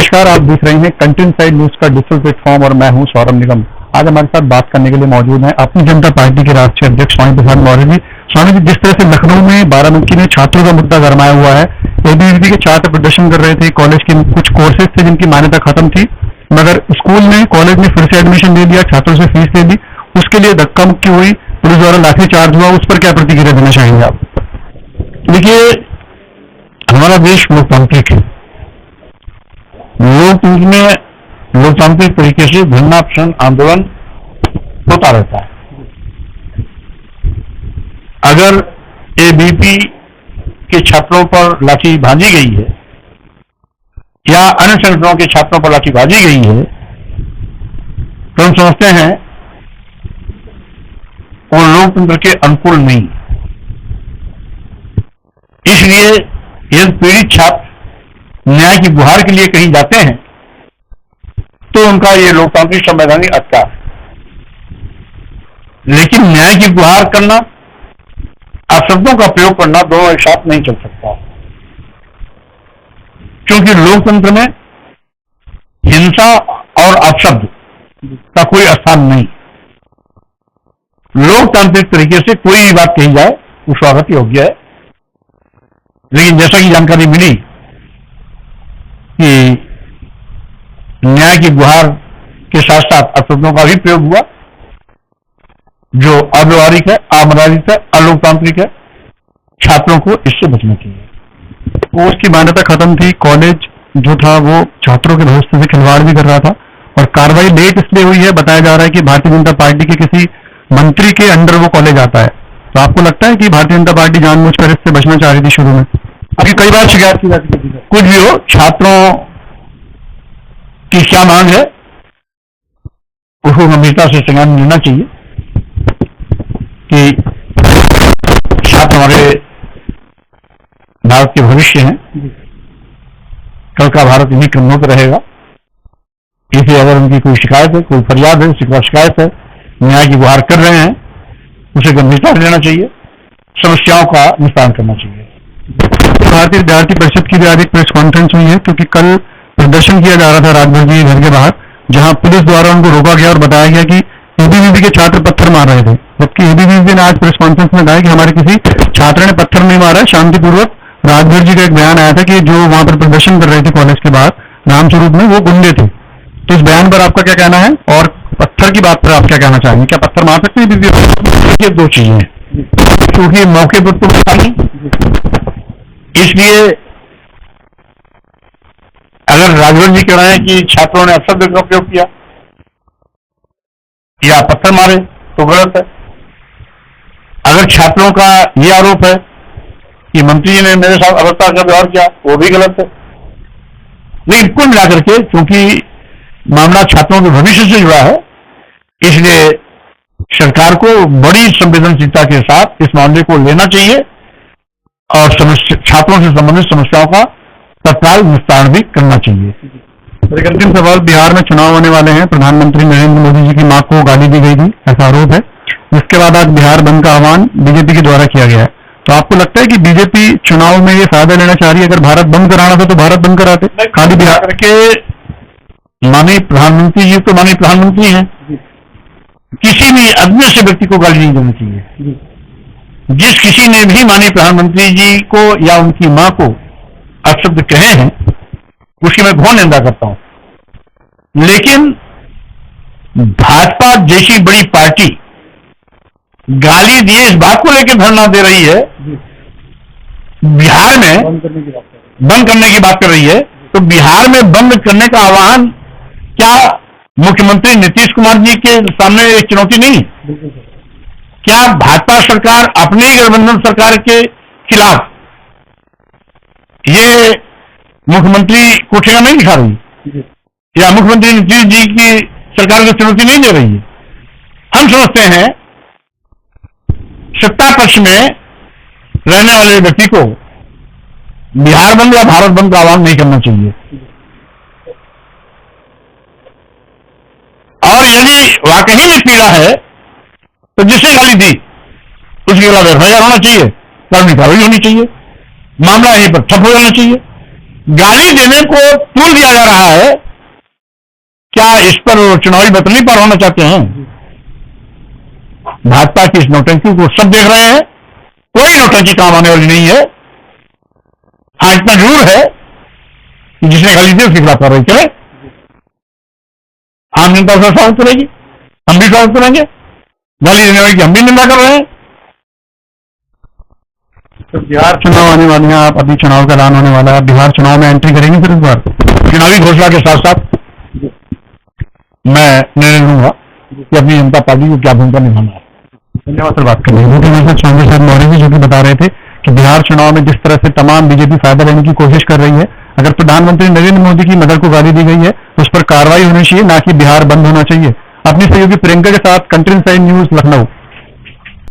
नमस्कार, आप देख रहे हैं कंटेंट साइड न्यूज का डिजिटल प्लेटफॉर्म और मैं हूं सौरभ निगम। आज हमारे साथ बात करने के लिए मौजूद हैं अपनी जनता पार्टी के राष्ट्रीय अध्यक्ष स्वामी प्रसाद मौर्य जी। स्वामी जी, जिस तरह से लखनऊ में बाराबंकी में छात्रों का मुद्दा गरमाया हुआ है, एबीवीपी के छात्र प्रदर्शन कर रहे थे, कॉलेज के कुछ कोर्सेज थे जिनकी मान्यता खत्म थी, मगर स्कूल में कॉलेज में फिर से एडमिशन ले लिया, छात्रों से फीस ले ली, उसके लिए धक्का मुक्की हुई, पुलिस द्वारा लाठीचार्ज हुआ, उस पर क्या प्रतिक्रिया देना चाहेंगे आप? देखिए, हमारा देश लोकतांत्रिक है। लोकतंत्र में लोकतांत्रिक तरीके से धरना प्रदर्शन आंदोलन होता रहता है। अगर एबीवीपी के छात्रों पर लाठी भाजी गई है या अन्य संगठनों के छात्रों पर लाठी भाजी गई है तो हम समझते हैं वो लोकतंत्र के अनुकूल नहीं। इसलिए यदि पीड़ित छात्र न्याय की गुहार के लिए कहीं जाते हैं तो उनका ये लोकतांत्रिक संवैधानिक अधिकार है, लेकिन न्याय की गुहार करना, अपशब्दों का प्रयोग करना दोनों एक साथ नहीं चल सकता, क्योंकि लोकतंत्र में हिंसा और अपशब्द का कोई स्थान नहीं। लोकतांत्रिक तरीके से कोई भी बात कही जाए वो स्वागत योग्य है, लेकिन जैसा कि जानकारी मिली कि न्याय की गुहार के साथ साथ अपशब्दों का भी प्रयोग हुआ, जो अव्यवहारिक है, अमर्यादित है, अलोकतांत्रिक है। छात्रों को इससे बचना चाहिए। वो उसकी मान्यता खत्म थी, कॉलेज जो था वो छात्रों के भविष्य से खिलवाड़ भी कर रहा था, और कार्रवाई लेट इसलिए हुई है, बताया जा रहा है कि भारतीय जनता पार्टी के किसी मंत्री के अंडर वो कॉलेज आता है। तो आपको लगता है कि भारतीय जनता पार्टी जानबूझकर इससे बचना चाह रही थी शुरू में? अभी कई बार शिकायत की जाती है। कुछ भी हो, छात्रों की क्या मांग है उसको गंभीरता से संज्ञान लेना चाहिए कि छात्र हमारे भारत के भविष्य हैं। कल का भारत इन्हीं क्रमों पर रहेगा। इसे अगर उनकी कोई शिकायत है, कोई फरियाद है, शिकायत है, न्याय की गुहार कर रहे हैं, उसे गंभीरता से लेना चाहिए, समस्याओं का निस्तारण करना चाहिए। भारतीय विद्यार्थी परिषद की भी आज एक प्रेस कॉन्फ्रेंस हुई है, क्योंकि कल प्रदर्शन किया जा रहा था राजभर जी घर के बाहर, जहां पुलिस द्वारा उनको रोका गया और बताया गया कि एबीवीपी के छात्र पत्थर मार रहे थे। जबकि एबीवीपी ने आज प्रेस कॉन्फ्रेंस में कहा कि हमारे किसी छात्र ने पत्थर नहीं मारा है, शांतिपूर्वक। राजभर जी का एक बयान आया था कि जो वहां पर प्रदर्शन कर रहे थे कॉलेज के बाहर रामस्वरूप में, वो गुंडे थे। तो इस बयान पर आपका क्या कहना है, और पत्थर की बात पर आप क्या कहना चाहेंगे? क्या पत्थर मार सकते हैं? ये दो चीजें हैं, क्योंकि मौके पर तो नहीं, इसलिए अगर राजभर जी कह रहे हैं कि छात्रों ने अपशब्द का प्रयोग किया या पत्थर मारे तो गलत है। अगर छात्रों का यह आरोप है कि मंत्री जी ने मेरे साथ अभद्रता का व्यवहार किया, वो भी गलत है। लेकिन कुल मिलाकर के चूंकि मामला छात्रों के भविष्य से जुड़ा है, इसलिए सरकार को बड़ी संवेदनशीलता के साथ इस मामले को लेना चाहिए और छात्रों से संबंधित समस्याओं का तत्काल निस्तारण भी करना चाहिए। एक अंतिम सवाल, बिहार में चुनाव होने वाले हैं, प्रधानमंत्री नरेंद्र मोदी जी की मां को गाली दी गई थी, ऐसा आरोप है, जिसके बाद आज बिहार बंद का आह्वान बीजेपी के द्वारा किया गया है। तो आपको लगता है कि बीजेपी चुनाव में ये फायदा लेना चाह रही है? अगर भारत बंद कराना था तो भारत बंद कराते, खाली बिहार के माननीय प्रधानमंत्री जी तो माननीय प्रधानमंत्री हैं, किसी भी अज्ञ से व्यक्ति को गाली नहीं देनी चाहिए। जिस किसी ने भी माननीय प्रधानमंत्री जी को या उनकी मां को अपशब्द कहे हैं, उसकी मैं घोर निंदा करता हूं। लेकिन भाजपा जैसी बड़ी पार्टी गाली दिए इस बात को लेकर धरना दे रही है, बिहार में बंद करने की बात कर रही है, तो बिहार में बंद करने का आह्वान क्या मुख्यमंत्री नीतीश कुमार जी के सामने एक चुनौती नहीं? क्या भाजपा सरकार अपनी गठबंधन सरकार के खिलाफ ये मुख्यमंत्री को ठेका नहीं दिखा रही, या मुख्यमंत्री नीतीश जी की सरकार को चुनौती नहीं दे रही है? हम समझते हैं सत्ता पक्ष में रहने वाले व्यक्ति को बिहार बंद या भारत बंद का आह्वान नहीं करना चाहिए। और यदि वाकई में पीड़ा है तो जिससे गाली दी उसके खिलाफ एफआईआर होना चाहिए, कानूनी कार्रवाई होनी चाहिए, मामला यहीं पर ठप हो जाना चाहिए। गाली देने को तूल दिया जा रहा है। क्या इस पर चुनावी बतली पर होना चाहते हैं? भाजपा की इस नौटंकी को सब देख रहे हैं, कोई नौटंकी काम आने वाली नहीं है। हाँ, इतना जरूर है कि जिसने गाली दी उसके खिलाफ कार्रवाई चले, आम जनता उसका स्वागत करेगी, हम भी स्वागत करेंगे। गाली देने वाले की हम भी निंदा कर रहे हैं। तो बिहार चुनाव आने वाले हैं, आप अभी चुनाव का ऐलान होने वाला है, बिहार चुनाव में एंट्री करेंगे फिर इस बार? चुनावी घोषणा के साथ साथ मैं निर्णय लूंगा कि अपनी जनता पार्टी को क्या भूमिका निभाना है। धन्यवाद सर बात करने के लिए। चौधरी साहब मौर्य जी जो कि बता रहे थे कि बिहार चुनाव में जिस तरह से तमाम बीजेपी फायदा लेने की कोशिश कर रही है, अगर प्रधानमंत्री नरेंद्र मोदी की मदर को गाली दी गई है तो उस पर कार्रवाई होनी चाहिए, ना कि बिहार बंद होना चाहिए। अपनी सहयोगी प्रियंका के साथ कंट्री साइड न्यूज लखनऊ।